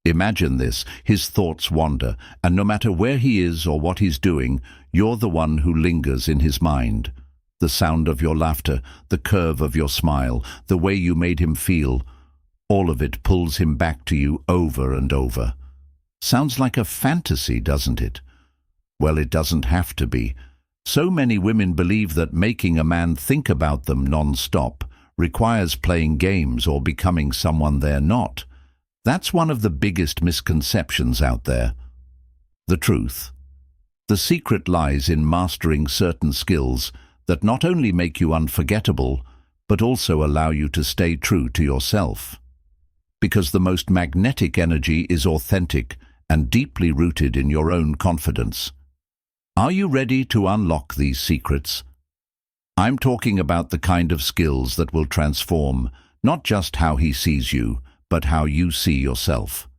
Imagine this, his thoughts wander, and no matter where he is or what he's doing, you're the one who lingers in his mind. The sound of your laughter, the curve of your smile, the way you made him feel, all of it pulls him back to you over and over. Sounds like a fantasy, doesn't it? Well, it doesn't have to be. So many women believe that making a man think about them non-stop requires playing games or becoming someone they're not. That's one of the biggest misconceptions out there. The truth. The secret lies in mastering certain skills that not only make you unforgettable, but also allow you to stay true to yourself. Because the most magnetic energy is authentic and deeply rooted in your own confidence. Are you ready to unlock these secrets? I'm talking about the kind of skills that will transform not just how he sees you, but how you see yourself.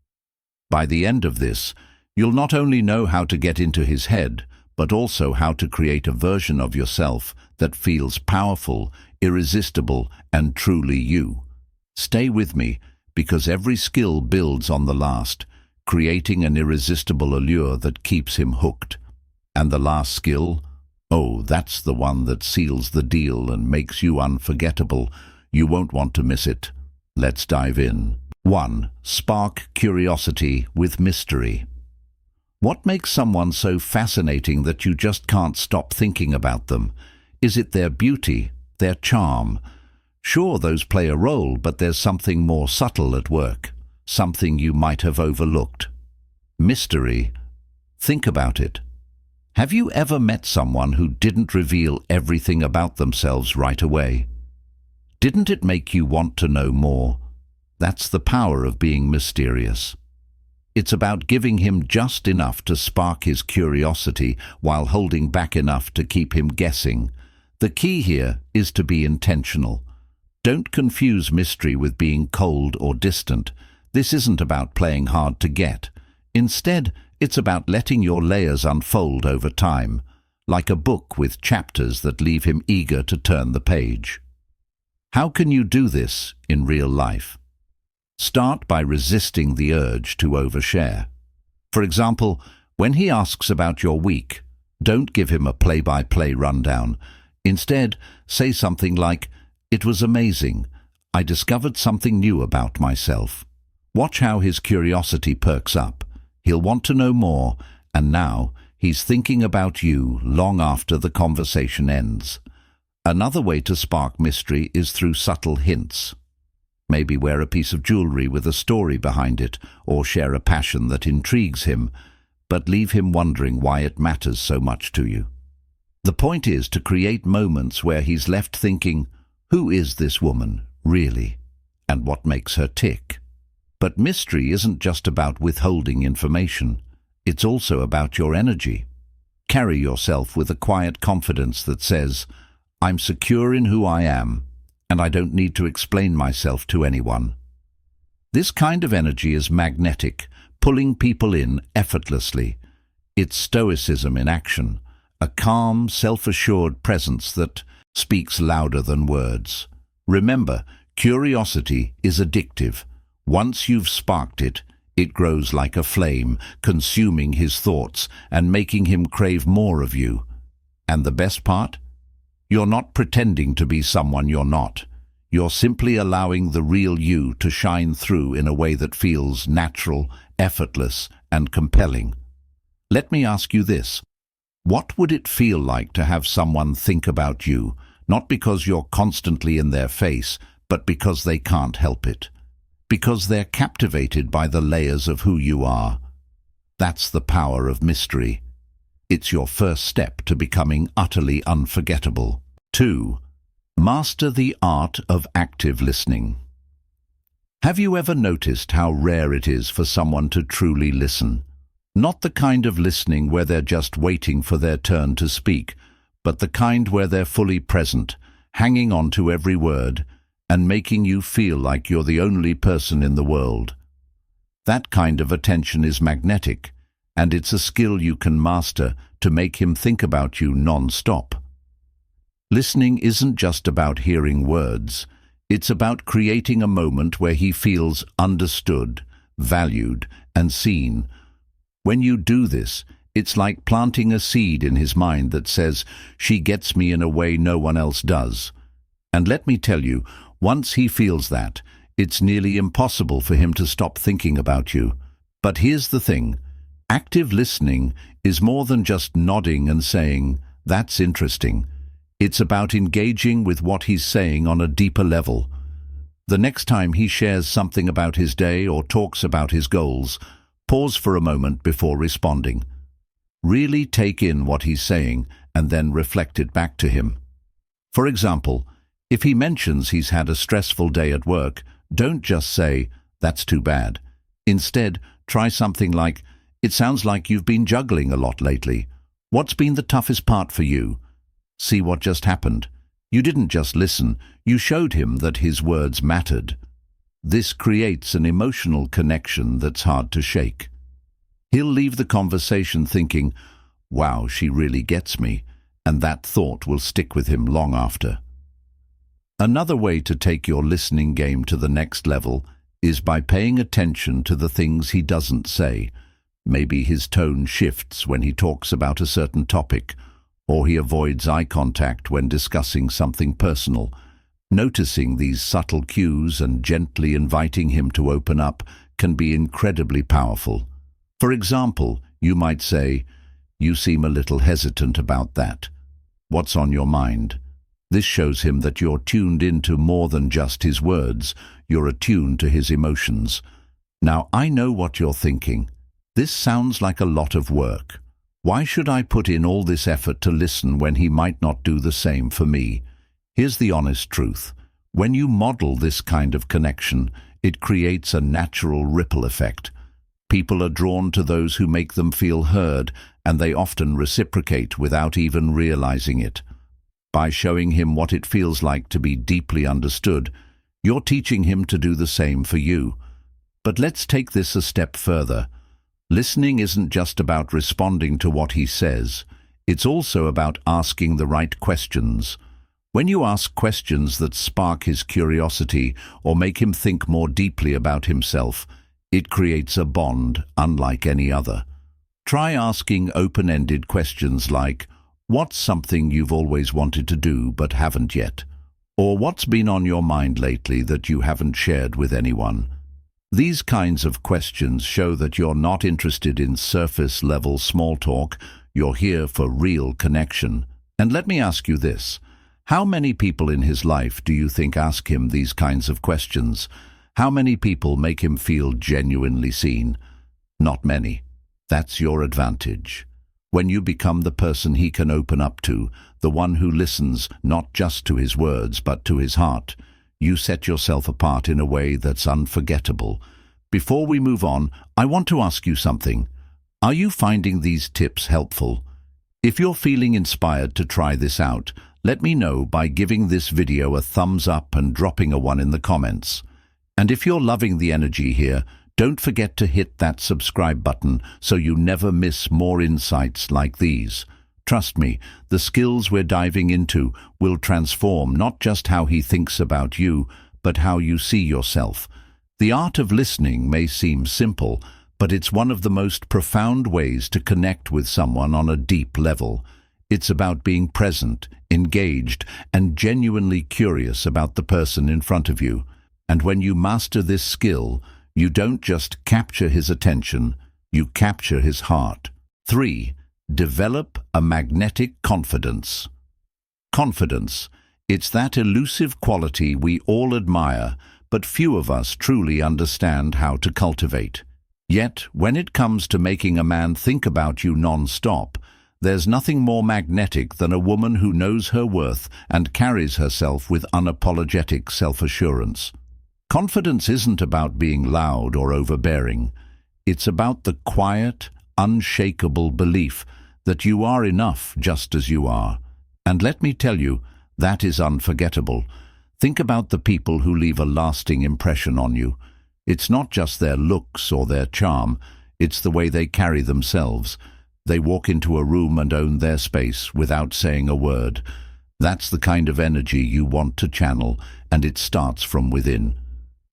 By the end of this, you'll not only know how to get into his head, but also how to create a version of yourself that feels powerful, irresistible, and truly you. Stay with me, because every skill builds on the last, creating an irresistible allure that keeps him hooked. And the last skill? Oh, that's the one that seals the deal and makes you unforgettable. You won't want to miss it. Let's dive in. 1. Spark curiosity with mystery. What makes someone so fascinating that you just can't stop thinking about them? Is it their beauty, their charm? Sure, those play a role, but there's something more subtle at work, something you might have overlooked. Mystery. Think about it. Have you ever met someone who didn't reveal everything about themselves right away? Didn't it make you want to know more? That's the power of being mysterious. It's about giving him just enough to spark his curiosity while holding back enough to keep him guessing. The key here is to be intentional. Don't confuse mystery with being cold or distant. This isn't about playing hard to get. Instead, it's about letting your layers unfold over time, like a book with chapters that leave him eager to turn the page. How can you do this in real life? Start by resisting the urge to overshare. For example, when he asks about your week, don't give him a play-by-play rundown. Instead, say something like, "It was amazing. I discovered something new about myself." Watch how his curiosity perks up. He'll want to know more, and now he's thinking about you long after the conversation ends. Another way to spark mystery is through subtle hints. Maybe wear a piece of jewelry with a story behind it, or share a passion that intrigues him, but leave him wondering why it matters so much to you. The point is to create moments where he's left thinking, who is this woman, really, and what makes her tick? But mystery isn't just about withholding information. It's also about your energy. Carry yourself with a quiet confidence that says, "I'm secure in who I am, and I don't need to explain myself to anyone." This kind of energy is magnetic, pulling people in effortlessly. It's stoicism in action, a calm, self-assured presence that speaks louder than words. Remember, curiosity is addictive. Once you've sparked it, it grows like a flame, consuming his thoughts and making him crave more of you. And the best part? You're not pretending to be someone you're not. You're simply allowing the real you to shine through in a way that feels natural, effortless, and compelling. Let me ask you this. What would it feel like to have someone think about you, not because you're constantly in their face, but because they can't help it? Because they're captivated by the layers of who you are. That's the power of mystery. It's your first step to becoming utterly unforgettable. 2. Master the art of active listening. Have you ever noticed how rare it is for someone to truly listen? Not the kind of listening where they're just waiting for their turn to speak, but the kind where they're fully present, hanging on to every word, and making you feel like you're the only person in the world. That kind of attention is magnetic, and it's a skill you can master to make him think about you non-stop. Listening isn't just about hearing words. It's about creating a moment where he feels understood, valued, and seen. When you do this, it's like planting a seed in his mind that says, "She gets me in a way no one else does." And let me tell you, once he feels that, it's nearly impossible for him to stop thinking about you. But here's the thing. Active listening is more than just nodding and saying, "That's interesting." It's about engaging with what he's saying on a deeper level. The next time he shares something about his day or talks about his goals, pause for a moment before responding. Really take in what he's saying and then reflect it back to him. For example, if he mentions he's had a stressful day at work, don't just say, "That's too bad." Instead, try something like, "It sounds like you've been juggling a lot lately. What's been the toughest part for you?" See what just happened? You didn't just listen, you showed him that his words mattered. This creates an emotional connection that's hard to shake. He'll leave the conversation thinking, "Wow, she really gets me," and that thought will stick with him long after. Another way to take your listening game to the next level is by paying attention to the things he doesn't say. Maybe his tone shifts when he talks about a certain topic, or he avoids eye contact when discussing something personal. Noticing these subtle cues and gently inviting him to open up can be incredibly powerful. For example, you might say, "You seem a little hesitant about that. What's on your mind?" This shows him that you're tuned into more than just his words, you're attuned to his emotions. Now, I know what you're thinking. This sounds like a lot of work. Why should I put in all this effort to listen when he might not do the same for me? Here's the honest truth. When you model this kind of connection, it creates a natural ripple effect. People are drawn to those who make them feel heard, and they often reciprocate without even realizing it. By showing him what it feels like to be deeply understood, you're teaching him to do the same for you. But let's take this a step further. Listening isn't just about responding to what he says. It's also about asking the right questions. When you ask questions that spark his curiosity or make him think more deeply about himself, it creates a bond unlike any other. Try asking open-ended questions like, "What's something you've always wanted to do but haven't yet?" Or "What's been on your mind lately that you haven't shared with anyone?" These kinds of questions show that you're not interested in surface-level small talk, you're here for real connection. And let me ask you this. How many people in his life do you think ask him these kinds of questions? How many people make him feel genuinely seen? Not many. That's your advantage. When you become the person he can open up to, the one who listens not just to his words but to his heart, you set yourself apart in a way that's unforgettable. Before we move on, I want to ask you something. Are you finding these tips helpful? If you're feeling inspired to try this out, let me know by giving this video a thumbs up and dropping a 1 in the comments. And if you're loving the energy here, don't forget to hit that subscribe button so you never miss more insights like these. Trust me, the skills we're diving into will transform not just how he thinks about you, but how you see yourself. The art of listening may seem simple, but it's one of the most profound ways to connect with someone on a deep level. It's about being present, engaged, and genuinely curious about the person in front of you. And when you master this skill, you don't just capture his attention, you capture his heart. 3. Develop a magnetic confidence. Confidence. It's that elusive quality we all admire, but few of us truly understand how to cultivate. Yet, when it comes to making a man think about you non-stop, there's nothing more magnetic than a woman who knows her worth and carries herself with unapologetic self-assurance. Confidence isn't about being loud or overbearing. It's about the quiet, unshakable belief that you are enough just as you are. And let me tell you, that is unforgettable. Think about the people who leave a lasting impression on you. It's not just their looks or their charm, it's the way they carry themselves. They walk into a room and own their space without saying a word. That's the kind of energy you want to channel, and it starts from within.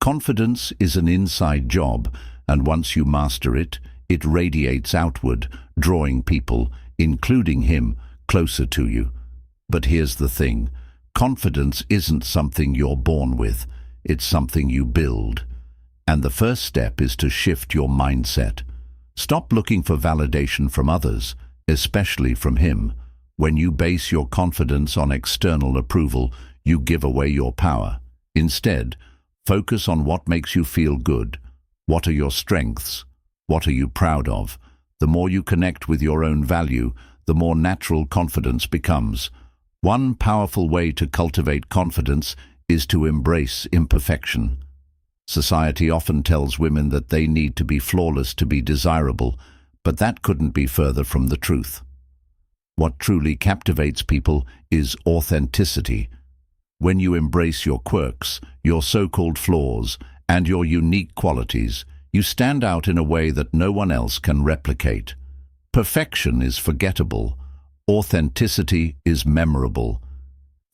Confidence is an inside job, and once you master it, it radiates outward, drawing people, including him, closer to you. But here's the thing. Confidence isn't something you're born with. It's something you build. And the first step is to shift your mindset. Stop looking for validation from others, especially from him. When you base your confidence on external approval, you give away your power. Instead, focus on what makes you feel good. What are your strengths? What are you proud of? The more you connect with your own value, the more natural confidence becomes. One powerful way to cultivate confidence is to embrace imperfection. Society often tells women that they need to be flawless to be desirable, but that couldn't be further from the truth. What truly captivates people is authenticity. When you embrace your quirks, your so-called flaws, and your unique qualities, you stand out in a way that no one else can replicate. Perfection is forgettable. Authenticity is memorable.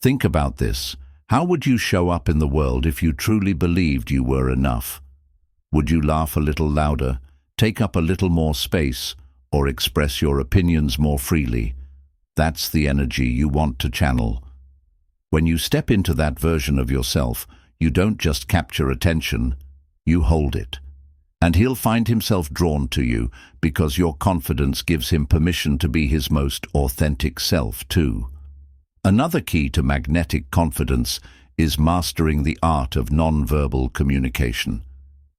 Think about this. How would you show up in the world if you truly believed you were enough? Would you laugh a little louder, take up a little more space, or express your opinions more freely? That's the energy you want to channel. When you step into that version of yourself, you don't just capture attention, you hold it. And he'll find himself drawn to you because your confidence gives him permission to be his most authentic self too. Another key to magnetic confidence is mastering the art of non-verbal communication.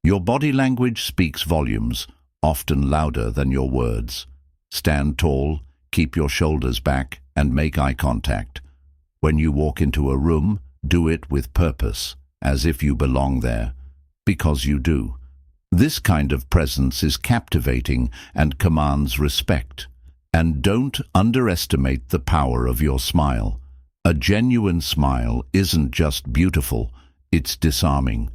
Your body language speaks volumes, often louder than your words. Stand tall, keep your shoulders back, and make eye contact. When you walk into a room, do it with purpose, as if you belong there, because you do. This kind of presence is captivating and commands respect. And don't underestimate the power of your smile. A genuine smile isn't just beautiful, it's disarming.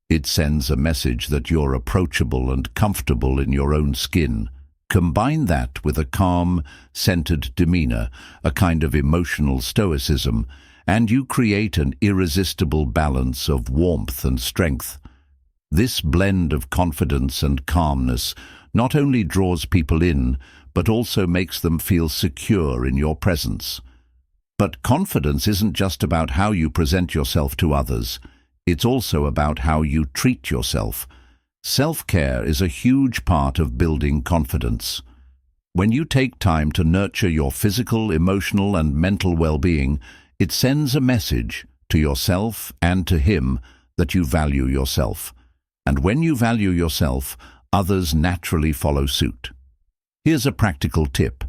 It sends a message that you're approachable and comfortable in your own skin. Combine that with a calm, centered demeanor, a kind of emotional stoicism, and you create an irresistible balance of warmth and strength. This blend of confidence and calmness not only draws people in, but also makes them feel secure in your presence. But confidence isn't just about how you present yourself to others. It's also about how you treat yourself. Self-care is a huge part of building confidence. When you take time to nurture your physical, emotional, and mental well-being, it sends a message to yourself and to him that you value yourself. And when you value yourself, others naturally follow suit. Here's a practical tip.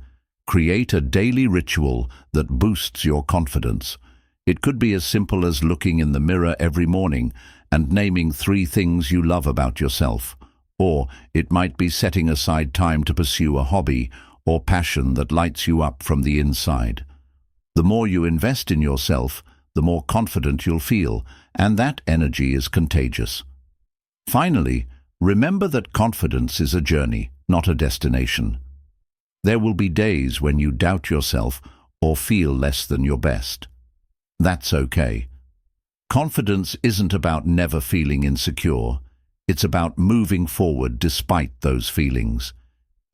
Create a daily ritual that boosts your confidence. It could be as simple as looking in the mirror every morning and naming 3 things you love about yourself. Or it might be setting aside time to pursue a hobby or passion that lights you up from the inside. The more you invest in yourself, the more confident you'll feel, and that energy is contagious. Finally, remember that confidence is a journey, not a destination. There will be days when you doubt yourself or feel less than your best. That's okay. Confidence isn't about never feeling insecure. It's about moving forward despite those feelings.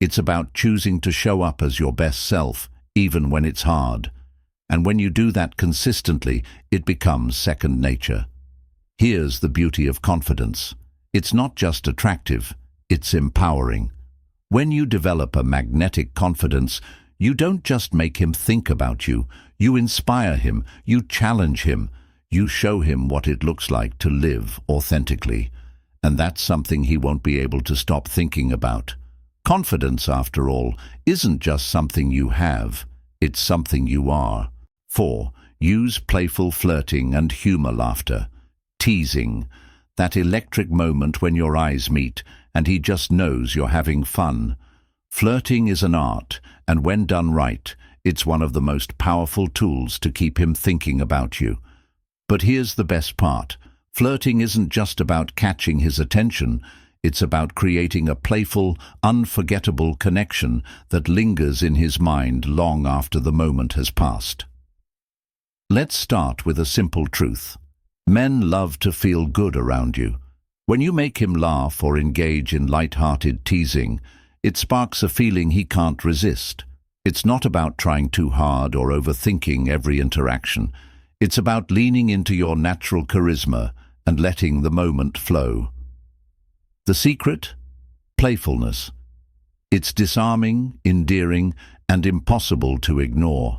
It's about choosing to show up as your best self, even when it's hard. And when you do that consistently, it becomes second nature. Here's the beauty of confidence. It's not just attractive, it's empowering. When you develop a magnetic confidence, you don't just make him think about you, you inspire him, you challenge him, you show him what it looks like to live authentically. And that's something he won't be able to stop thinking about. Confidence, after all, isn't just something you have, it's something you are. 4. Use playful flirting and humor laughter. Teasing. That electric moment when your eyes meet and he just knows you're having fun. Flirting is an art, and when done right, it's one of the most powerful tools to keep him thinking about you. But here's the best part. Flirting isn't just about catching his attention, it's about creating a playful, unforgettable connection that lingers in his mind long after the moment has passed. Let's start with a simple truth. Men love to feel good around you. When you make him laugh or engage in light-hearted teasing, it sparks a feeling he can't resist. It's not about trying too hard or overthinking every interaction. It's about leaning into your natural charisma and letting the moment flow. The secret? Playfulness. It's disarming, endearing, and impossible to ignore.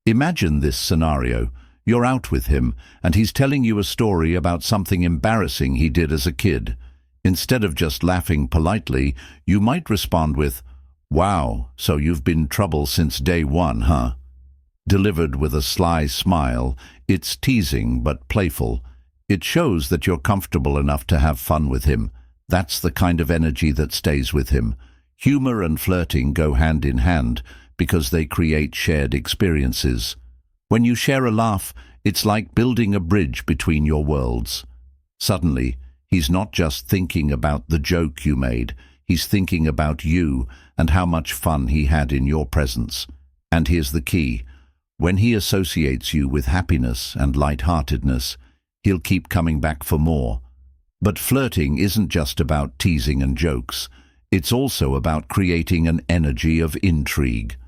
Imagine this scenario. You're out with him, and he's telling you a story about something embarrassing he did as a kid. Instead of just laughing politely, you might respond with, "Wow, so you've been in trouble since day one, huh?" Delivered with a sly smile, it's teasing but playful. It shows that you're comfortable enough to have fun with him. That's the kind of energy that stays with him. Humor and flirting go hand in hand because they create shared experiences. When you share a laugh, it's like building a bridge between your worlds. Suddenly, he's not just thinking about the joke you made, he's thinking about you and how much fun he had in your presence. And here's the key. When he associates you with happiness and lightheartedness, he'll keep coming back for more. But flirting isn't just about teasing and jokes. It's also about creating an energy of intrigue.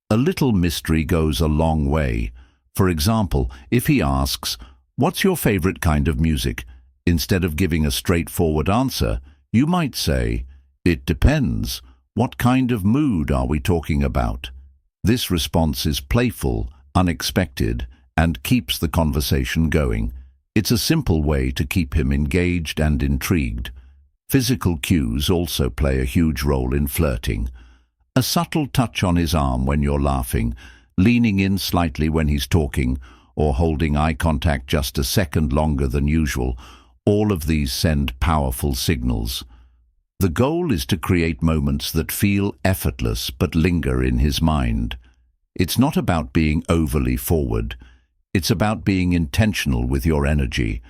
A little mystery goes a long way. For example, if he asks, "What's your favorite kind of music?" instead of giving a straightforward answer, you might say, "It depends. What kind of mood are we talking about?" This response is playful, unexpected, and keeps the conversation going. It's a simple way to keep him engaged and intrigued. Physical cues also play a huge role in flirting. A subtle touch on his arm when you're laughing, leaning in slightly when he's talking, or holding eye contact just a second longer than usual, all of these send powerful signals. The goal is to create moments that feel effortless but linger in his mind. It's not about being overly forward. It's about being intentional with your energy.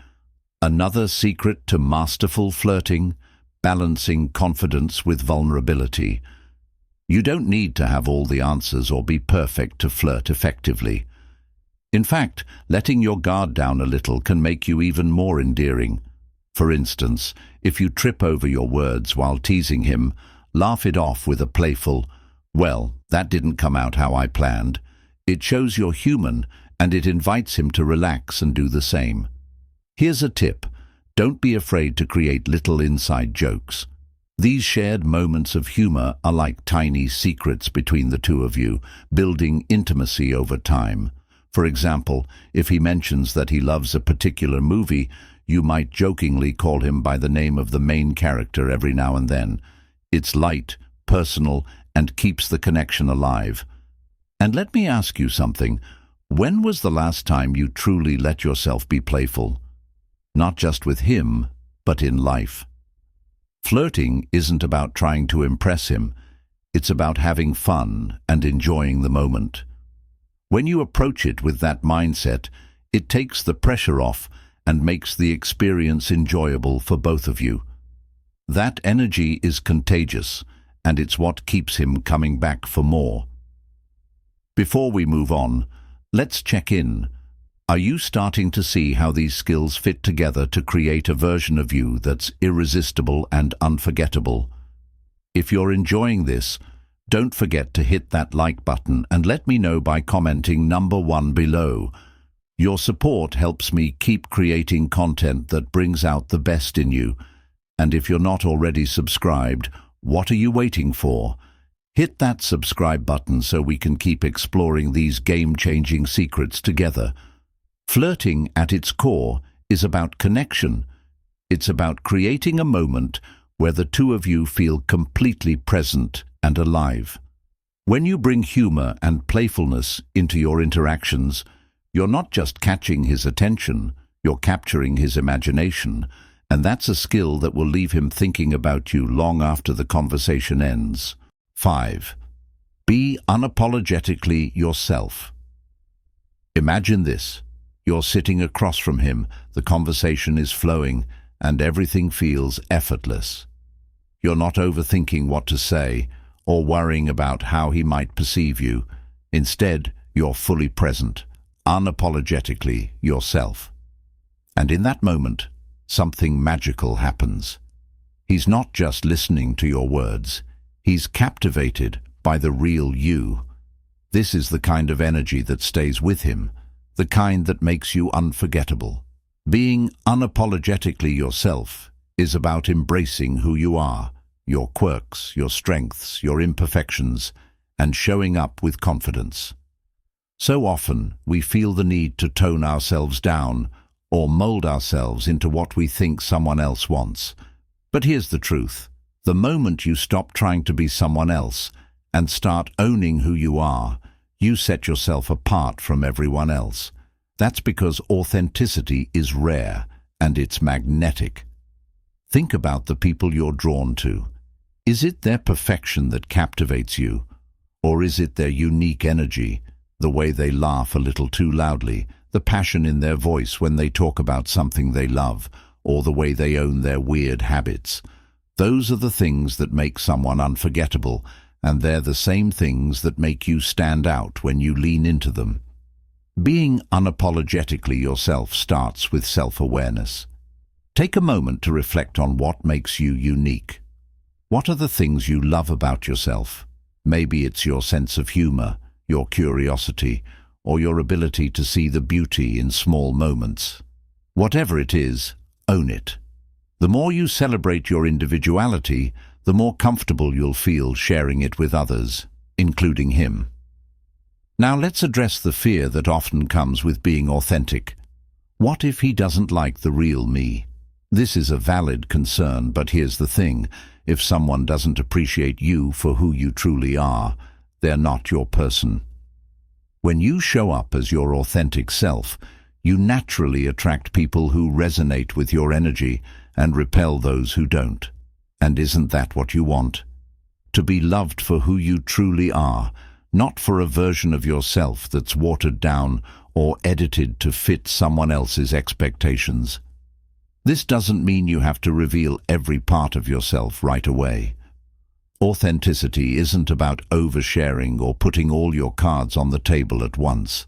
Another secret to masterful flirting: balancing confidence with vulnerability. You don't need to have all the answers or be perfect to flirt effectively. In fact, letting your guard down a little can make you even more endearing. For instance, if you trip over your words while teasing him, laugh it off with a playful, "Well, that didn't come out how I planned." It shows you're human, and it invites him to relax and do the same. Here's a tip. Don't be afraid to create little inside jokes. These shared moments of humor are like tiny secrets between the two of you, building intimacy over time. For example, if he mentions that he loves a particular movie, you might jokingly call him by the name of the main character every now and then. It's light, personal, and keeps the connection alive. And let me ask you something. When was the last time you truly let yourself be playful? Not just with him, but in life. Flirting isn't about trying to impress him. It's about having fun and enjoying the moment. When you approach it with that mindset, it takes the pressure off and makes the experience enjoyable for both of you. That energy is contagious, and it's what keeps him coming back for more. Before we move on, let's check in. Are you starting to see how these skills fit together to create a version of you that's irresistible and unforgettable? If you're enjoying this, don't forget to hit that like button and let me know by commenting number 1 below. Your support helps me keep creating content that brings out the best in you. And if you're not already subscribed, what are you waiting for? Hit that subscribe button so we can keep exploring these game-changing secrets together. Flirting at its core is about connection. It's about creating a moment where the two of you feel completely present and alive. When you bring humor and playfulness into your interactions, you're not just catching his attention, you're capturing his imagination, and that's a skill that will leave him thinking about you long after the conversation ends. 5. Be unapologetically yourself. Imagine this. You're sitting across from him, the conversation is flowing, and everything feels effortless. You're not overthinking what to say or worrying about how he might perceive you. Instead, you're fully present, unapologetically yourself. And in that moment, something magical happens. He's not just listening to your words, he's captivated by the real you. This is the kind of energy that stays with him, the kind that makes you unforgettable. Being unapologetically yourself is about embracing who you are, your quirks, your strengths, your imperfections, and showing up with confidence. So often, we feel the need to tone ourselves down or mold ourselves into what we think someone else wants. But here's the truth. The moment you stop trying to be someone else and start owning who you are, you set yourself apart from everyone else. That's because authenticity is rare and it's magnetic. Think about the people you're drawn to. Is it their perfection that captivates you? Or is it their unique energy, the way they laugh a little too loudly, the passion in their voice when they talk about something they love, or the way they own their weird habits? Those are the things that make someone unforgettable, and they're the same things that make you stand out when you lean into them. Being unapologetically yourself starts with self-awareness. Take a moment to reflect on what makes you unique. What are the things you love about yourself? Maybe it's your sense of humor, your curiosity, or your ability to see the beauty in small moments. Whatever it is, own it. The more you celebrate your individuality, the more comfortable you'll feel sharing it with others, including him. Now let's address the fear that often comes with being authentic. What if he doesn't like the real me? This is a valid concern, but here's the thing. If someone doesn't appreciate you for who you truly are, they're not your person. When you show up as your authentic self, you naturally attract people who resonate with your energy and repel those who don't. And isn't that what you want? To be loved for who you truly are, not for a version of yourself that's watered down or edited to fit someone else's expectations. This doesn't mean you have to reveal every part of yourself right away. Authenticity isn't about oversharing or putting all your cards on the table at once.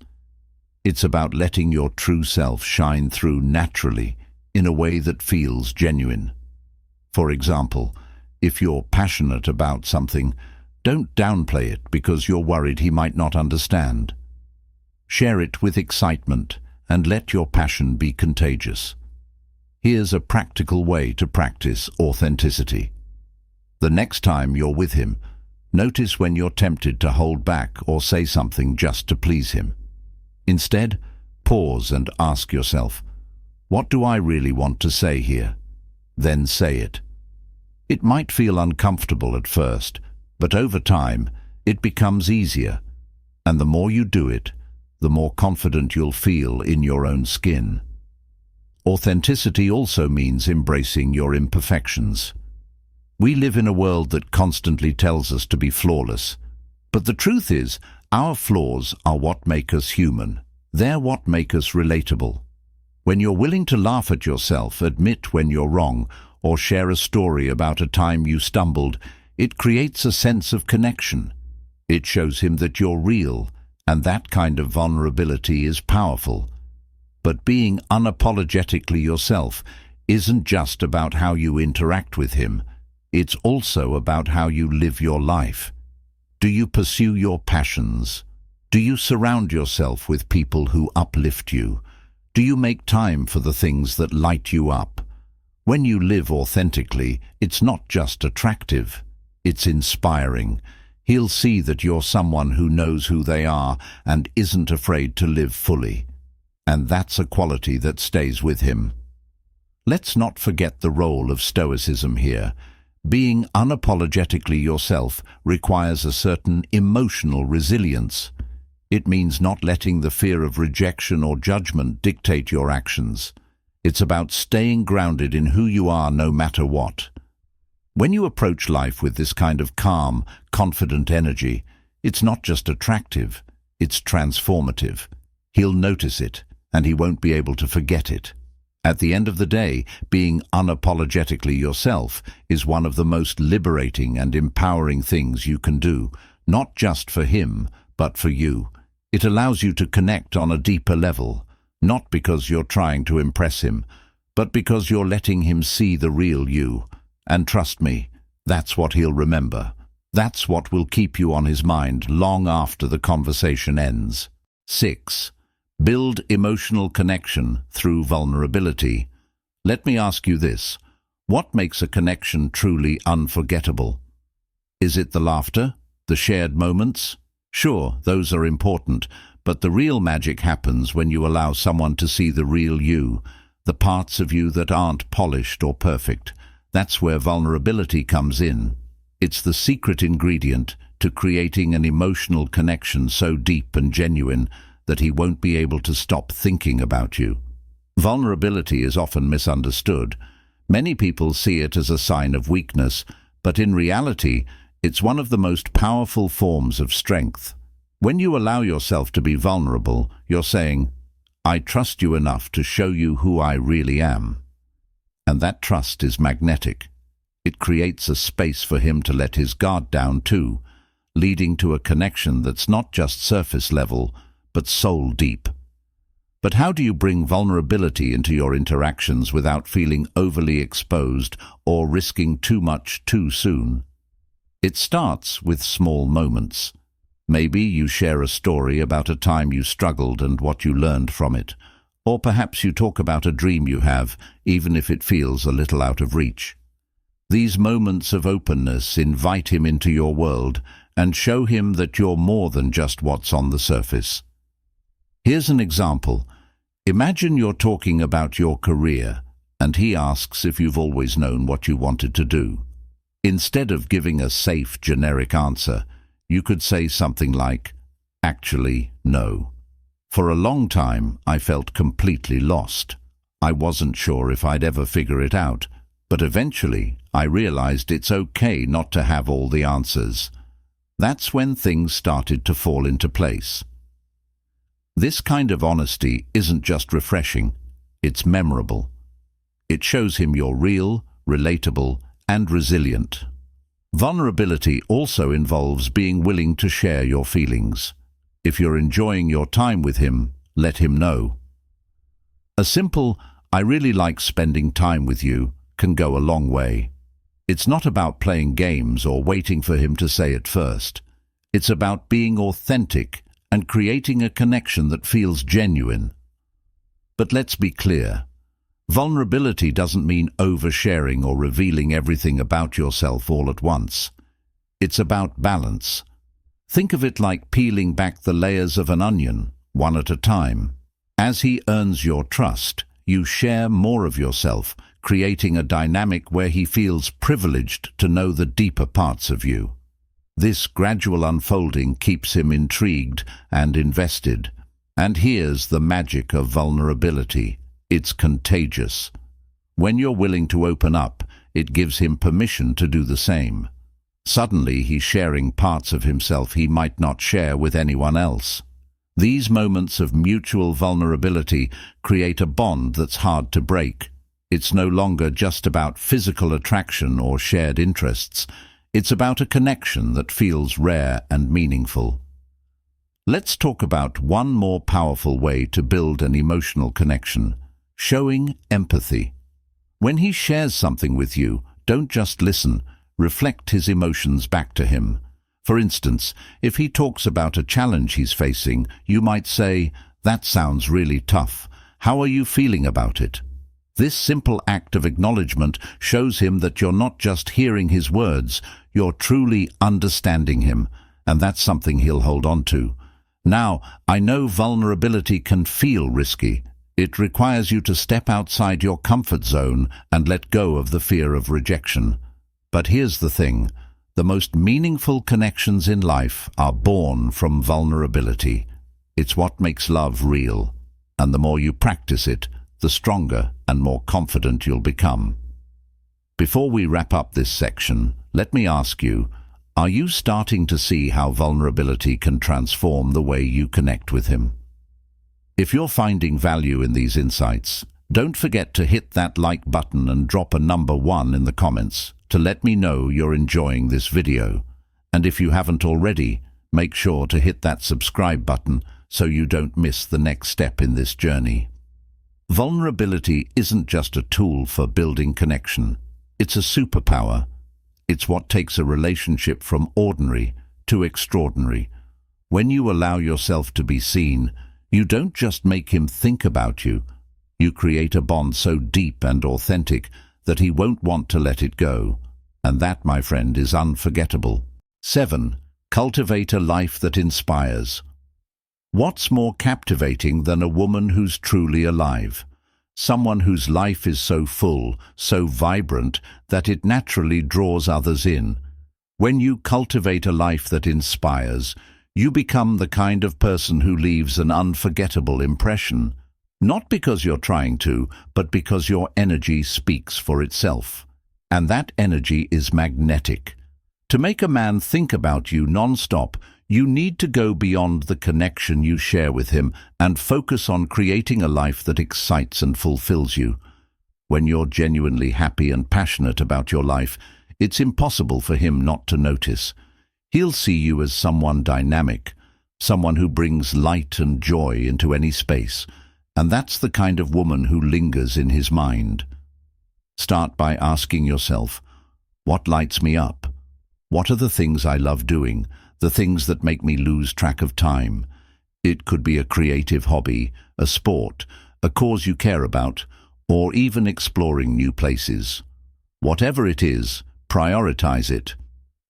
It's about letting your true self shine through naturally in a way that feels genuine. For example, if you're passionate about something, don't downplay it because you're worried he might not understand. Share it with excitement and let your passion be contagious. Here's a practical way to practice authenticity. The next time you're with him, notice when you're tempted to hold back or say something just to please him. Instead, pause and ask yourself, what do I really want to say here? Then say it. It might feel uncomfortable at first, but over time, it becomes easier. And the more you do it, the more confident you'll feel in your own skin. Authenticity also means embracing your imperfections. We live in a world that constantly tells us to be flawless. But the truth is, our flaws are what make us human. They're what make us relatable. When you're willing to laugh at yourself, admit when you're wrong, or share a story about a time you stumbled, it creates a sense of connection. It shows him that you're real, and that kind of vulnerability is powerful. But being unapologetically yourself isn't just about how you interact with him. It's also about how you live your life. Do you pursue your passions? Do you surround yourself with people who uplift you? Do you make time for the things that light you up? When you live authentically, it's not just attractive, it's inspiring. He'll see that you're someone who knows who they are and isn't afraid to live fully. And that's a quality that stays with him. Let's not forget the role of Stoicism here. Being unapologetically yourself requires a certain emotional resilience. It means not letting the fear of rejection or judgment dictate your actions. It's about staying grounded in who you are no matter what. When you approach life with this kind of calm, confident energy, it's not just attractive, it's transformative. He'll notice it, and he won't be able to forget it. At the end of the day, being unapologetically yourself is one of the most liberating and empowering things you can do, not just for him, but for you. It allows you to connect on a deeper level, not because you're trying to impress him, but because you're letting him see the real you. And trust me, that's what he'll remember. That's what will keep you on his mind long after the conversation ends. 6. Build emotional connection through vulnerability. Let me ask you this. What makes a connection truly unforgettable? Is it the laughter? The shared moments? Sure, those are important, but the real magic happens when you allow someone to see the real you, the parts of you that aren't polished or perfect. That's where vulnerability comes in. It's the secret ingredient to creating an emotional connection so deep and genuine that he won't be able to stop thinking about you. Vulnerability is often misunderstood. Many people see it as a sign of weakness, but in reality, it's one of the most powerful forms of strength. When you allow yourself to be vulnerable, you're saying, "I trust you enough to show you who I really am." And that trust is magnetic. It creates a space for him to let his guard down too, leading to a connection that's not just surface level, but soul deep. But how do you bring vulnerability into your interactions without feeling overly exposed or risking too much too soon? It starts with small moments. Maybe you share a story about a time you struggled and what you learned from it. Or perhaps you talk about a dream you have, even if it feels a little out of reach. These moments of openness invite him into your world and show him that you're more than just what's on the surface. Here's an example. Imagine you're talking about your career, and he asks if you've always known what you wanted to do. Instead of giving a safe, generic answer, you could say something like, "Actually, no. For a long time, I felt completely lost. I wasn't sure if I'd ever figure it out, but eventually I realized it's okay not to have all the answers." That's when things started to fall into place. This kind of honesty isn't just refreshing, it's memorable. It shows him you're real, relatable, and resilient. Vulnerability also involves being willing to share your feelings. If you're enjoying your time with him, let him know. A simple, "I really like spending time with you," can go a long way. It's not about playing games or waiting for him to say it first. It's about being authentic and creating a connection that feels genuine. But let's be clear. Vulnerability doesn't mean oversharing or revealing everything about yourself all at once. It's about balance. Think of it like peeling back the layers of an onion, one at a time. As he earns your trust, you share more of yourself, creating a dynamic where he feels privileged to know the deeper parts of you. This gradual unfolding keeps him intrigued and invested. And here's the magic of vulnerability. It's contagious. When you're willing to open up, it gives him permission to do the same. Suddenly he's sharing parts of himself he might not share with anyone else. These moments of mutual vulnerability create a bond that's hard to break. It's no longer just about physical attraction or shared interests. It's about a connection that feels rare and meaningful. Let's talk about one more powerful way to build an emotional connection: showing empathy. When he shares something with you, don't just listen, reflect his emotions back to him. For instance, if he talks about a challenge he's facing, you might say, "That sounds really tough. How are you feeling about it?" This simple act of acknowledgement shows him that you're not just hearing his words, you're truly understanding him, and that's something he'll hold on to. Now, I know vulnerability can feel risky. It requires you to step outside your comfort zone and let go of the fear of rejection. But here's the thing. The most meaningful connections in life are born from vulnerability. It's what makes love real, and the more you practice it, the stronger and more confident you'll become. Before we wrap up this section, let me ask you, are you starting to see how vulnerability can transform the way you connect with him? If you're finding value in these insights, don't forget to hit that like button and drop a number 1 in the comments to let me know you're enjoying this video. And if you haven't already, make sure to hit that subscribe button so you don't miss the next step in this journey. Vulnerability isn't just a tool for building connection. It's a superpower. It's what takes a relationship from ordinary to extraordinary. When you allow yourself to be seen, you don't just make him think about you. You create a bond so deep and authentic that he won't want to let it go. And that, my friend, is unforgettable. 7. Cultivate a life that inspires. What's more captivating than a woman who's truly alive? Someone whose life is so full, so vibrant, that it naturally draws others in. When you cultivate a life that inspires, you become the kind of person who leaves an unforgettable impression. Not because you're trying to, but because your energy speaks for itself. And that energy is magnetic. To make a man think about you non-stop, you need to go beyond the connection you share with him and focus on creating a life that excites and fulfills you. When you're genuinely happy and passionate about your life, it's impossible for him not to notice. He'll see you as someone dynamic, someone who brings light and joy into any space, and that's the kind of woman who lingers in his mind. Start by asking yourself, what lights me up? What are the things I love doing? The things that make me lose track of time? It could be a creative hobby, a sport, a cause you care about, or even exploring new places. Whatever it is, prioritize it.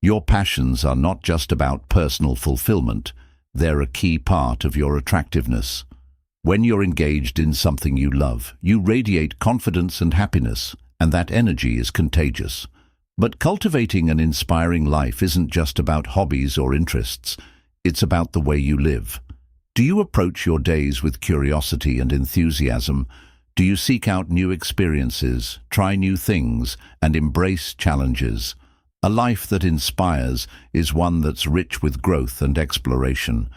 Your passions are not just about personal fulfillment, they're a key part of your attractiveness. When you're engaged in something you love, you radiate confidence and happiness, and that energy is contagious. But cultivating an inspiring life isn't just about hobbies or interests, it's about the way you live. Do you approach your days with curiosity and enthusiasm? Do you seek out new experiences, try new things, and embrace challenges? A life that inspires is one that's rich with growth and exploration.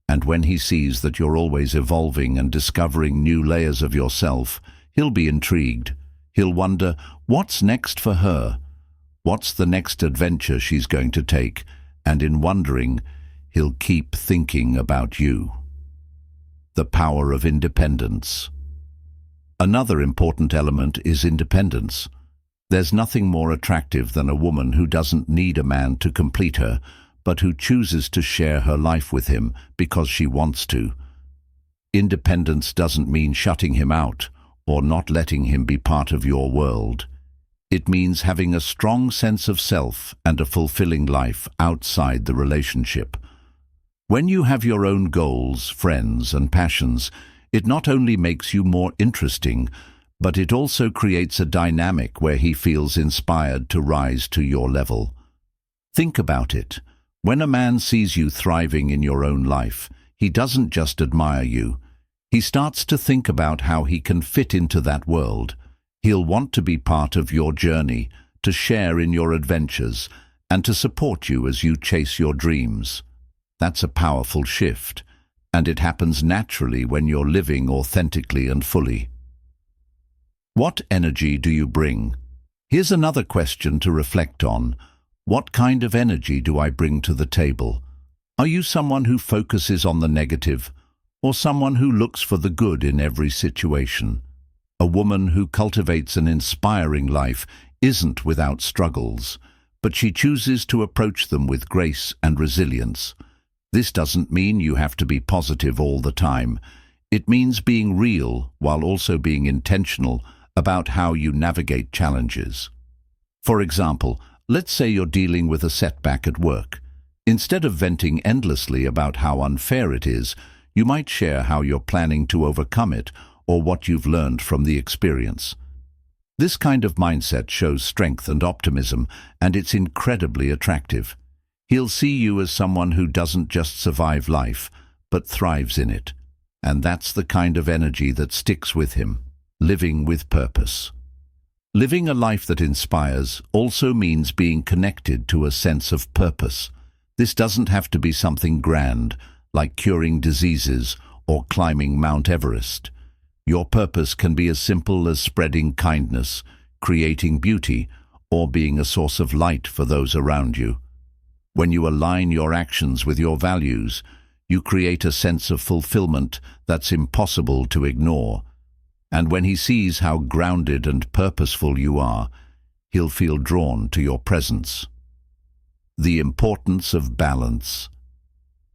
And when he sees that you're always evolving and discovering new layers of yourself, he'll be intrigued. He'll wonder, what's next for her? What's the next adventure she's going to take? And in wondering, he'll keep thinking about you. The power of independence. Another important element is independence. There's nothing more attractive than a woman who doesn't need a man to complete her, but who chooses to share her life with him because she wants to. Independence doesn't mean shutting him out or not letting him be part of your world. It means having a strong sense of self and a fulfilling life outside the relationship. When you have your own goals, friends, and passions, it not only makes you more interesting, but it also creates a dynamic where he feels inspired to rise to your level. Think about it. When a man sees you thriving in your own life, he doesn't just admire you. He starts to think about how he can fit into that world. He'll want to be part of your journey, to share in your adventures, and to support you as you chase your dreams. That's a powerful shift, and it happens naturally when you're living authentically and fully. What energy do you bring? Here's another question to reflect on. What kind of energy do I bring to the table? Are you someone who focuses on the negative, or someone who looks for the good in every situation? A woman who cultivates an inspiring life isn't without struggles, but she chooses to approach them with grace and resilience. This doesn't mean you have to be positive all the time. It means being real while also being intentional about how you navigate challenges. For example, let's say you're dealing with a setback at work. Instead of venting endlessly about how unfair it is, you might share how you're planning to overcome it or what you've learned from the experience. This kind of mindset shows strength and optimism, and it's incredibly attractive. He'll see you as someone who doesn't just survive life, but thrives in it. And that's the kind of energy that sticks with him, living with purpose. Living a life that inspires also means being connected to a sense of purpose. This doesn't have to be something grand, like curing diseases or climbing Mount Everest. Your purpose can be as simple as spreading kindness, creating beauty, or being a source of light for those around you. When you align your actions with your values, you create a sense of fulfillment that's impossible to ignore. And when he sees how grounded and purposeful you are, he'll feel drawn to your presence. The importance of balance.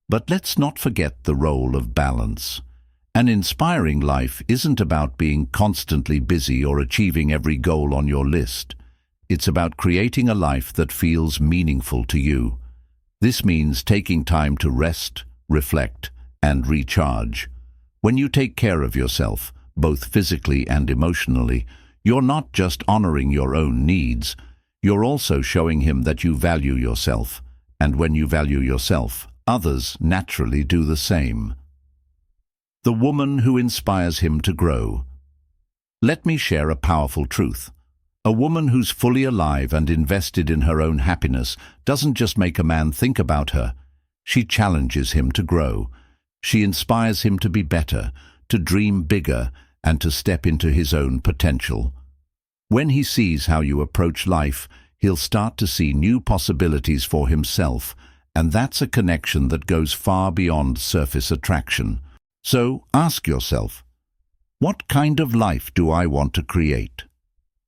But let's not forget the role of balance. An inspiring life isn't about being constantly busy or achieving every goal on your list. It's about creating a life that feels meaningful to you. This means taking time to rest, reflect, and recharge. When you take care of yourself, both physically and emotionally, you're not just honoring your own needs, you're also showing him that you value yourself. And when you value yourself, others naturally do the same. The woman who inspires him to grow. Let me share a powerful truth. A woman who's fully alive and invested in her own happiness doesn't just make a man think about her. She challenges him to grow. She inspires him to be better, to dream bigger, and to step into his own potential. When he sees how you approach life, he'll start to see new possibilities for himself, and that's a connection that goes far beyond surface attraction. So ask yourself, what kind of life do I want to create?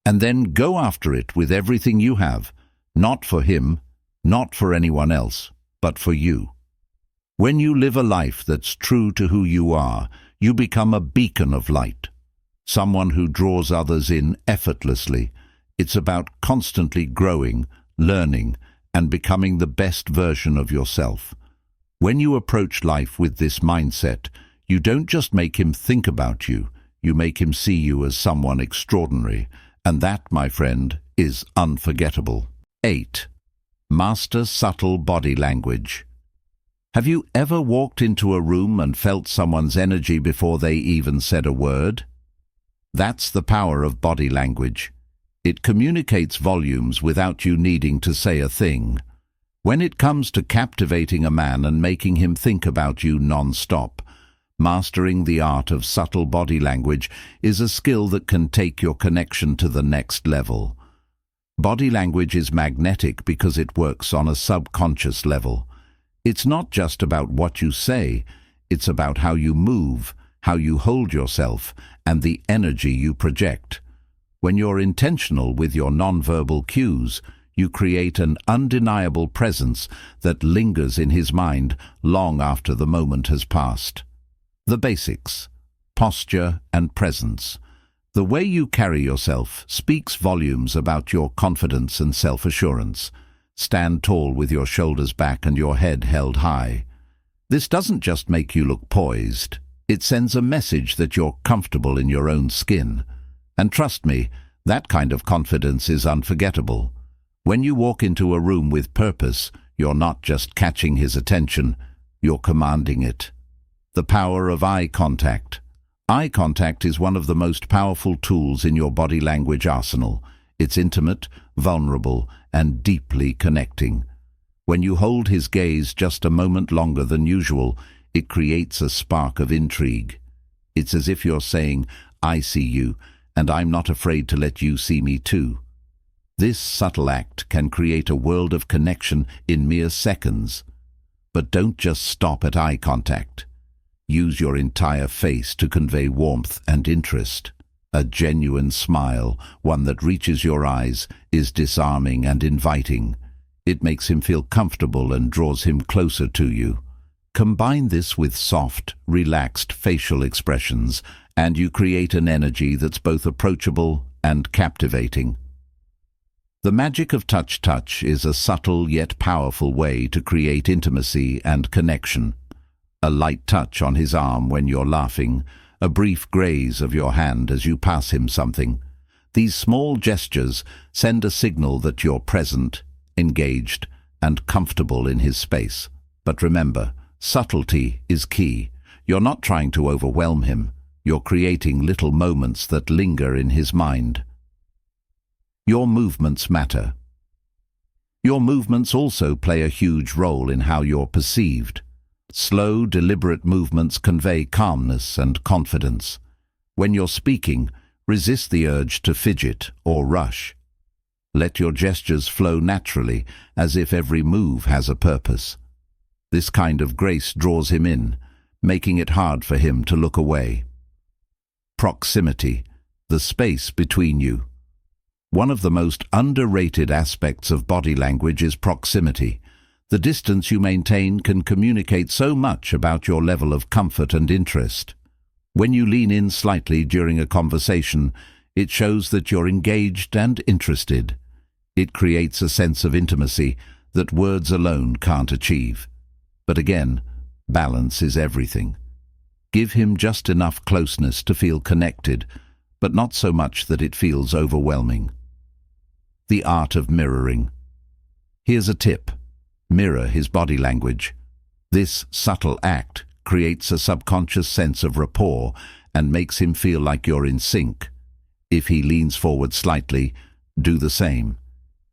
And then go after it with everything you have, not for him, not for anyone else, but for you. When you live a life that's true to who you are, you become a beacon of light, someone who draws others in effortlessly. It's about constantly growing, learning, and becoming the best version of yourself. When you approach life with this mindset, you don't just make him think about you, you make him see you as someone extraordinary, and that, my friend, is unforgettable. 8. Master subtle body language. Have you ever walked into a room and felt someone's energy before they even said a word? That's the power of body language. It communicates volumes without you needing to say a thing. When it comes to captivating a man and making him think about you non-stop, mastering the art of subtle body language is a skill that can take your connection to the next level. Body language is magnetic because it works on a subconscious level. It's not just about what you say, it's about how you move, how you hold yourself, and the energy you project. When you're intentional with your nonverbal cues, you create an undeniable presence that lingers in his mind long after the moment has passed. The basics: posture and presence. The way you carry yourself speaks volumes about your confidence and self-assurance. Stand tall with your shoulders back and your head held high. This doesn't just make you look poised. It sends a message that you're comfortable in your own skin. And trust me, that kind of confidence is unforgettable. When you walk into a room with purpose, you're not just catching his attention, you're commanding it. The power of eye contact. Eye contact is one of the most powerful tools in your body language arsenal. It's intimate, vulnerable, and deeply connecting. When you hold his gaze just a moment longer than usual, it creates a spark of intrigue. It's as if you're saying, "I see you, and I'm not afraid to let you see me too." This subtle act can create a world of connection in mere seconds. But don't just stop at eye contact. Use your entire face to convey warmth and interest. A genuine smile, one that reaches your eyes, is disarming and inviting. It makes him feel comfortable and draws him closer to you. Combine this with soft, relaxed facial expressions, and you create an energy that's both approachable and captivating. The magic of touch is a subtle yet powerful way to create intimacy and connection. A light touch on his arm when you're laughing, a brief graze of your hand as you pass him something. These small gestures send a signal that you're present, engaged, and comfortable in his space. But remember, subtlety is key. You're not trying to overwhelm him. You're creating little moments that linger in his mind. Your movements matter. Your movements also play a huge role in how you're perceived. Slow, deliberate movements convey calmness and confidence. When you're speaking, resist the urge to fidget or rush. Let your gestures flow naturally, as if every move has a purpose. This kind of grace draws him in, making it hard for him to look away. proximity, the space between you. One of the most underrated aspects of body language is proximity. The distance you maintain can communicate so much about your level of comfort and interest. When you lean in slightly during a conversation, it shows that you're engaged and interested. It creates a sense of intimacy that words alone can't achieve. But again, balance is everything. Give him just enough closeness to feel connected, but not so much that it feels overwhelming. The art of mirroring. Here's a tip. Mirror his body language. This subtle act creates a subconscious sense of rapport and makes him feel like you're in sync. If he leans forward slightly, do the same.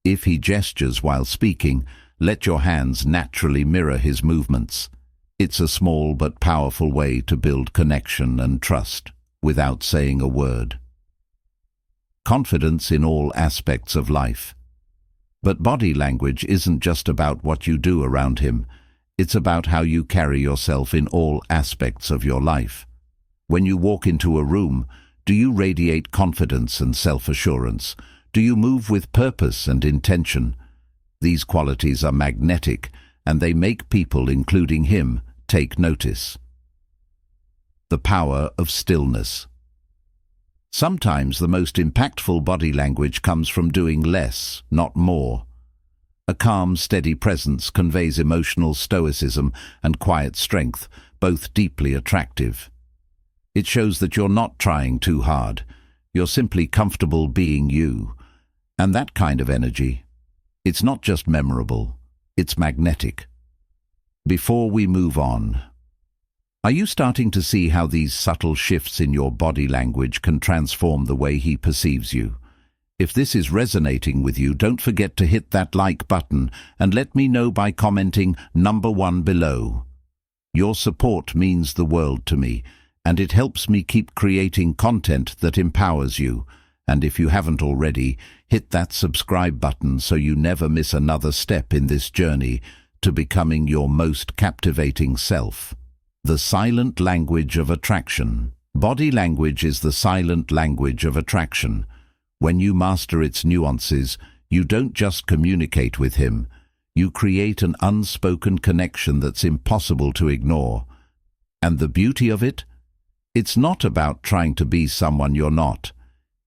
If he gestures while speaking, let your hands naturally mirror his movements. It's a small but powerful way to build connection and trust without saying a word. Confidence in all aspects of life. But body language isn't just about what you do around him. It's about how you carry yourself in all aspects of your life. When you walk into a room, do you radiate confidence and self-assurance? Do you move with purpose and intention? These qualities are magnetic, and they make people, including him, take notice. The power of stillness. Sometimes the most impactful body language comes from doing less, not more. A calm, steady presence conveys emotional stoicism and quiet strength, both deeply attractive. It shows that you're not trying too hard. You're simply comfortable being you. And that kind of energy, it's not just memorable, it's magnetic. Before we move on, are you starting to see how these subtle shifts in your body language can transform the way he perceives you? If this is resonating with you, don't forget to hit that like button and let me know by commenting number 1 below. Your support means the world to me, and it helps me keep creating content that empowers you. And if you haven't already, hit that subscribe button so you never miss another step in this journey to becoming your most captivating self. The silent language of attraction. Body language is the silent language of attraction. When you master its nuances, you don't just communicate with him. You create an unspoken connection that's impossible to ignore. And the beauty of it? It's not about trying to be someone you're not.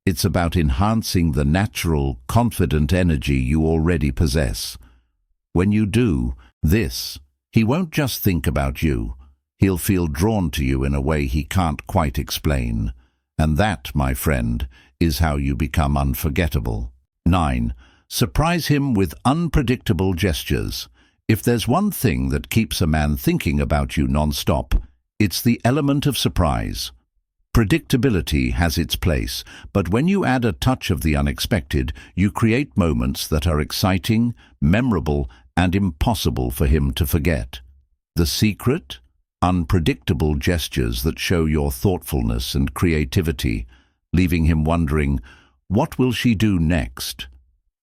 It's about enhancing the natural, confident energy you already possess. When you do this, he won't just think about you. He'll feel drawn to you in a way he can't quite explain. And that, my friend, is how you become unforgettable. 9. Surprise him with unpredictable gestures. If there's one thing that keeps a man thinking about you non-stop, it's the element of surprise. Predictability has its place, but when you add a touch of the unexpected, you create moments that are exciting, memorable, and impossible for him to forget. The secret? Unpredictable gestures that show your thoughtfulness and creativity, leaving him wondering, what will she do next?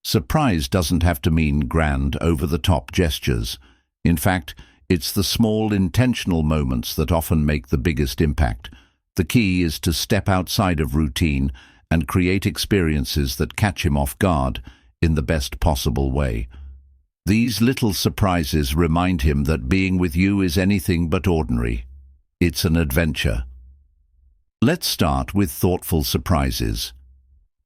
Surprise doesn't have to mean grand, over-the-top gestures. In fact, it's the small, intentional moments that often make the biggest impact. The key is to step outside of routine and create experiences that catch him off guard in the best possible way. These little surprises remind him that being with you is anything but ordinary. It's an adventure. Let's start with thoughtful surprises.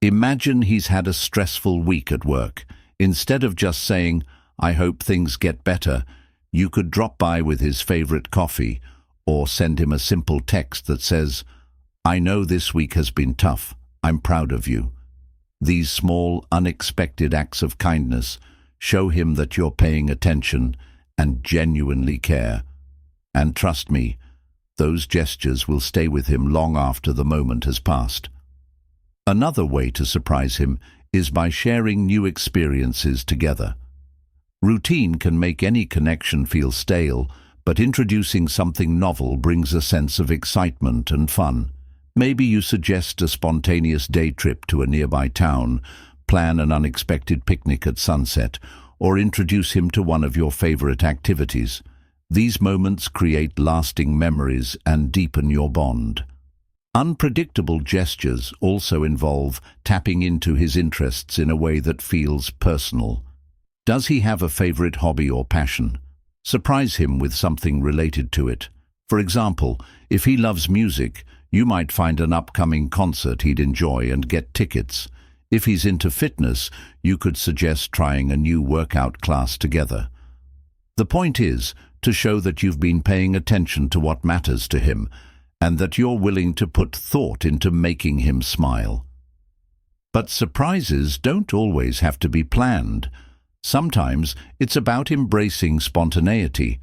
Imagine he's had a stressful week at work. Instead of just saying, "I hope things get better," you could drop by with his favorite coffee or send him a simple text that says, "I know this week has been tough. I'm proud of you." These small, unexpected acts of kindness show him that you're paying attention and genuinely care. And trust me, those gestures will stay with him long after the moment has passed. Another way to surprise him is by sharing new experiences together. Routine can make any connection feel stale, but introducing something novel brings a sense of excitement and fun. Maybe you suggest a spontaneous day trip to a nearby town, plan an unexpected picnic at sunset, or introduce him to one of your favorite activities. These moments create lasting memories and deepen your bond. Unpredictable gestures also involve tapping into his interests in a way that feels personal. Does he have a favorite hobby or passion? Surprise him with something related to it. For example, if he loves music, you might find an upcoming concert he'd enjoy and get tickets. If he's into fitness, you could suggest trying a new workout class together. The point is to show that you've been paying attention to what matters to him, and that you're willing to put thought into making him smile. But surprises don't always have to be planned. Sometimes it's about embracing spontaneity.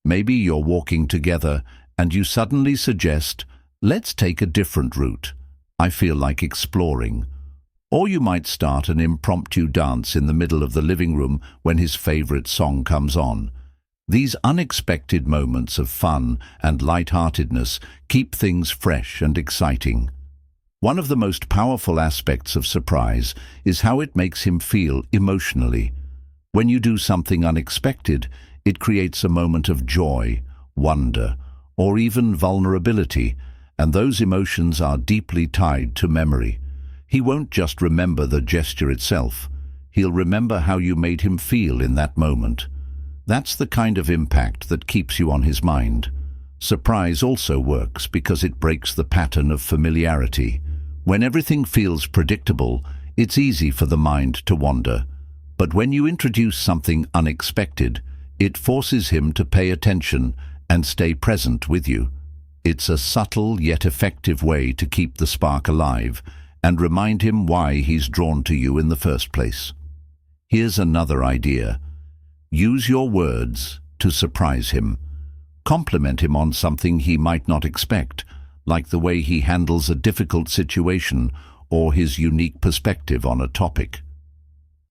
Maybe you're walking together and you suddenly suggest, "Let's take a different route. I feel like exploring." Or you might start an impromptu dance in the middle of the living room when his favorite song comes on. These unexpected moments of fun and lightheartedness keep things fresh and exciting. One of the most powerful aspects of surprise is how it makes him feel emotionally. When you do something unexpected, it creates a moment of joy, wonder, or even vulnerability, and those emotions are deeply tied to memory. He won't just remember the gesture itself. He'll remember how you made him feel in that moment. That's the kind of impact that keeps you on his mind. Surprise also works because it breaks the pattern of familiarity. When everything feels predictable, it's easy for the mind to wander. But when you introduce something unexpected, it forces him to pay attention and stay present with you. It's a subtle yet effective way to keep the spark alive and remind him why he's drawn to you in the first place. Here's another idea. Use your words to surprise him. Compliment him on something he might not expect, like the way he handles a difficult situation or his unique perspective on a topic.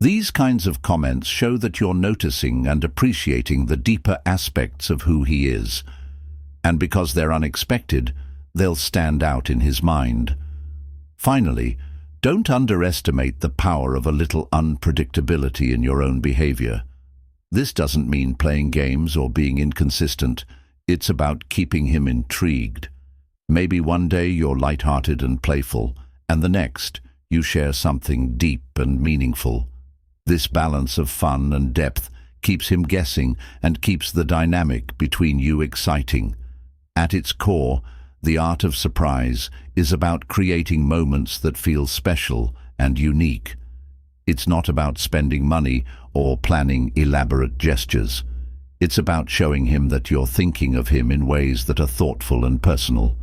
These kinds of comments show that you're noticing and appreciating the deeper aspects of who he is. And because they're unexpected, they'll stand out in his mind. Finally, don't underestimate the power of a little unpredictability in your own behavior. This doesn't mean playing games or being inconsistent. It's about keeping him intrigued. Maybe one day you're lighthearted and playful, and the next you share something deep and meaningful. This balance of fun and depth keeps him guessing and keeps the dynamic between you exciting. At its core, the art of surprise is about creating moments that feel special and unique. It's not about spending money or planning elaborate gestures. It's about showing him that you're thinking of him in ways that are thoughtful and personal.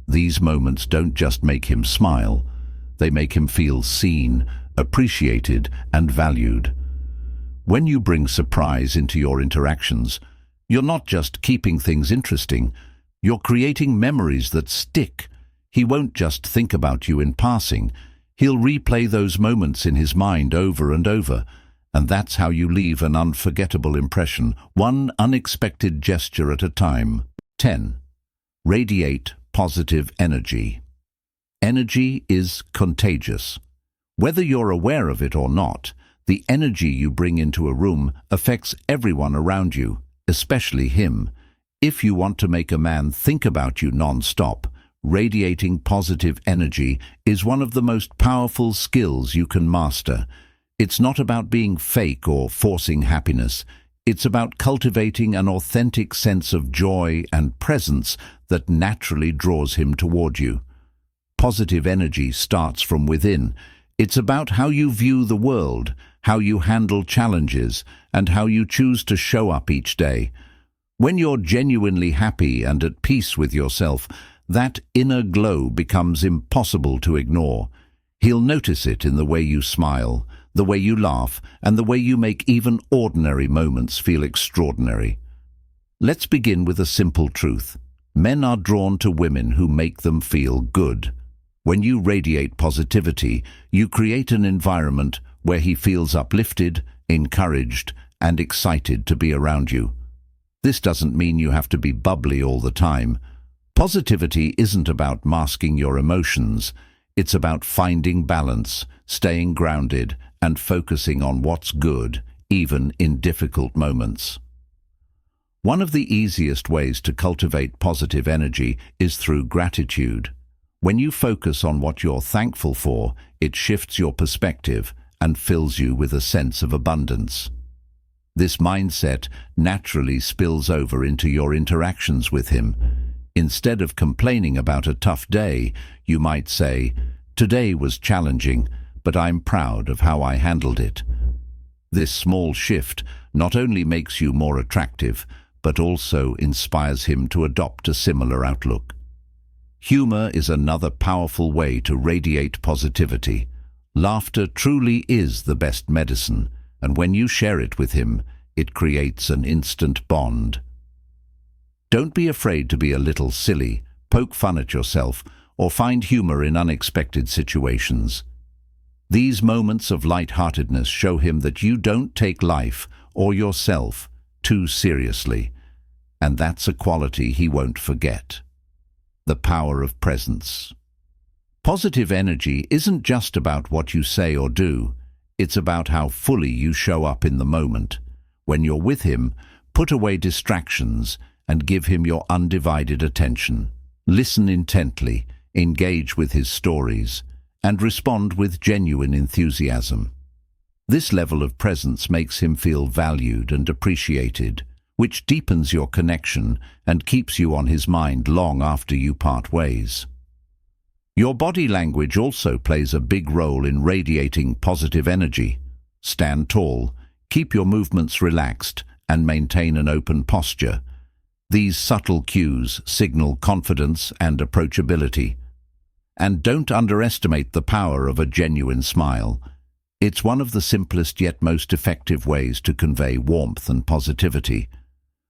These moments don't just make him smile, they make him feel seen, appreciated, and valued. When you bring surprise into your interactions, you're not just keeping things interesting, you're creating memories that stick. He won't just think about you in passing. He'll replay those moments in his mind over and over, and that's how you leave an unforgettable impression, one unexpected gesture at a time. 10. Radiate positive energy. Energy is contagious. Whether you're aware of it or not, the energy you bring into a room affects everyone around you, especially him. If you want to make a man think about you non-stop, radiating positive energy is one of the most powerful skills you can master. It's not about being fake or forcing happiness. It's about cultivating an authentic sense of joy and presence that naturally draws him toward you. Positive energy starts from within. It's about how you view the world, how you handle challenges, and how you choose to show up each day. When you're genuinely happy and at peace with yourself, that inner glow becomes impossible to ignore. He'll notice it in the way you smile, the way you laugh, and the way you make even ordinary moments feel extraordinary. Let's begin with a simple truth. Men are drawn to women who make them feel good. When you radiate positivity, you create an environment where he feels uplifted, encouraged, and excited to be around you. This doesn't mean you have to be bubbly all the time. Positivity isn't about masking your emotions. It's about finding balance, staying grounded, and focusing on what's good, even in difficult moments. One of the easiest ways to cultivate positive energy is through gratitude. When you focus on what you're thankful for, it shifts your perspective and fills you with a sense of abundance. This mindset naturally spills over into your interactions with him. Instead of complaining about a tough day, you might say, "Today was challenging, but I'm proud of how I handled it." This small shift not only makes you more attractive, but also inspires him to adopt a similar outlook. Humor is another powerful way to radiate positivity. Laughter truly is the best medicine, and when you share it with him, it creates an instant bond. Don't be afraid to be a little silly, poke fun at yourself, or find humor in unexpected situations. These moments of lightheartedness show him that you don't take life or yourself too seriously, and that's a quality he won't forget. The power of presence. Positive energy isn't just about what you say or do, it's about how fully you show up in the moment. When you're with him, put away distractions and give him your undivided attention. Listen intently, engage with his stories, and respond with genuine enthusiasm. This level of presence makes him feel valued and appreciated, which deepens your connection and keeps you on his mind long after you part ways. Your body language also plays a big role in radiating positive energy. Stand tall, keep your movements relaxed, and maintain an open posture. These subtle cues signal confidence and approachability. And don't underestimate the power of a genuine smile. It's one of the simplest yet most effective ways to convey warmth and positivity.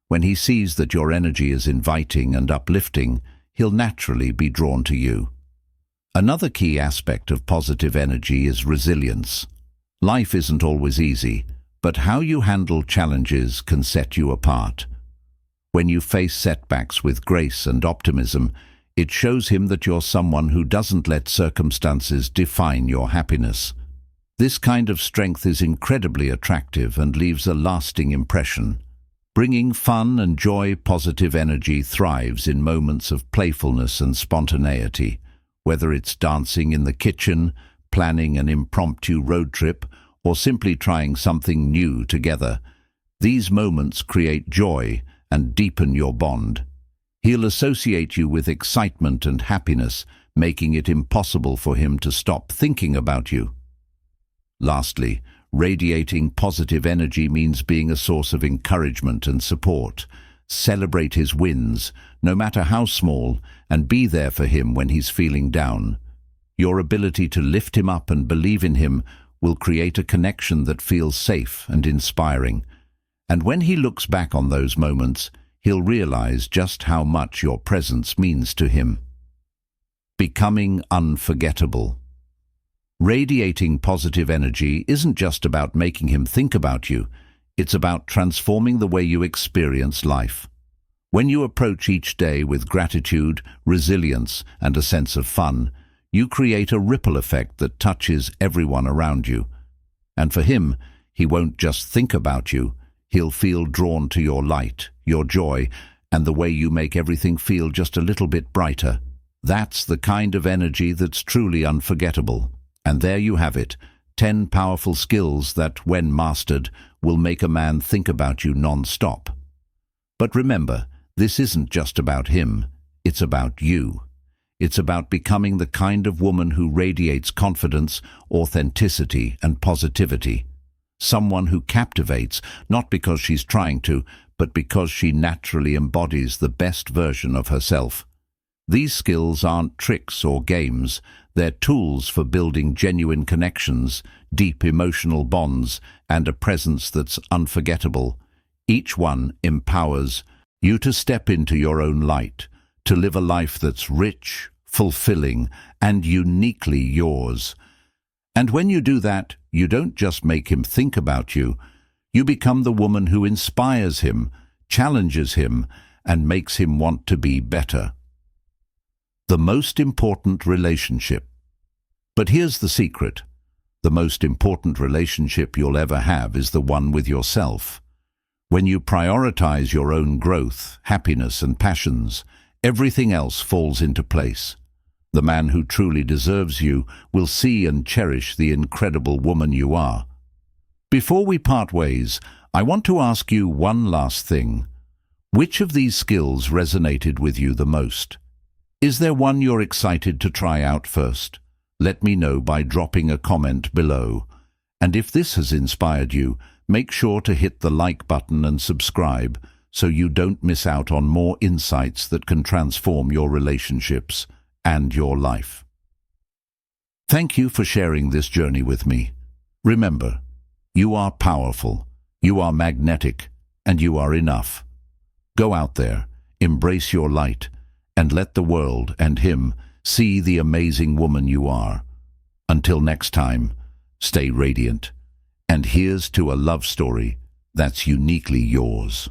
When he sees that your energy is inviting and uplifting, he'll naturally be drawn to you. Another key aspect of positive energy is resilience. Life isn't always easy, but how you handle challenges can set you apart. When you face setbacks with grace and optimism, it shows him that you're someone who doesn't let circumstances define your happiness. This kind of strength is incredibly attractive and leaves a lasting impression. Bringing fun and joy, positive energy thrives in moments of playfulness and spontaneity. Whether it's dancing in the kitchen, planning an impromptu road trip, or simply trying something new together, these moments create joy and deepen your bond. He'll associate you with excitement and happiness, making it impossible for him to stop thinking about you. Lastly, radiating positive energy means being a source of encouragement and support. Celebrate his wins, no matter how small, and be there for him when he's feeling down. Your ability to lift him up and believe in him will create a connection that feels safe and inspiring. And when he looks back on those moments, he'll realize just how much your presence means to him. Becoming unforgettable. Radiating positive energy isn't just about making him think about you, it's about transforming the way you experience life. When you approach each day with gratitude, resilience, and a sense of fun, you create a ripple effect that touches everyone around you. And for him, he won't just think about you, he'll feel drawn to your light, your joy, and the way you make everything feel just a little bit brighter. That's the kind of energy that's truly unforgettable. And there you have it, 10 powerful skills that, when mastered, will make a man think about you non-stop. But remember, this isn't just about him, it's about you. It's about becoming the kind of woman who radiates confidence, authenticity, and positivity. Someone who captivates, not because she's trying to, but because she naturally embodies the best version of herself. These skills aren't tricks or games, they're tools for building genuine connections, deep emotional bonds, and a presence that's unforgettable. Each one empowers you to step into your own light, to live a life that's rich, fulfilling, and uniquely yours. And when you do that, you don't just make him think about you, you become the woman who inspires him, challenges him, and makes him want to be better. The most important relationship. But here's the secret. The most important relationship you'll ever have is the one with yourself. When you prioritize your own growth, happiness, and passions, everything else falls into place. The man who truly deserves you will see and cherish the incredible woman you are. Before we part ways, I want to ask you one last thing. Which of these skills resonated with you the most? Is there one you're excited to try out first? Let me know by dropping a comment below. And if this has inspired you, make sure to hit the like button and subscribe so you don't miss out on more insights that can transform your relationships and your life. Thank you for sharing this journey with me. Remember, you are powerful, you are magnetic, and you are enough. Go out there, embrace your light, and let the world and him see the amazing woman you are. Until next time, stay radiant. And here's to a love story that's uniquely yours.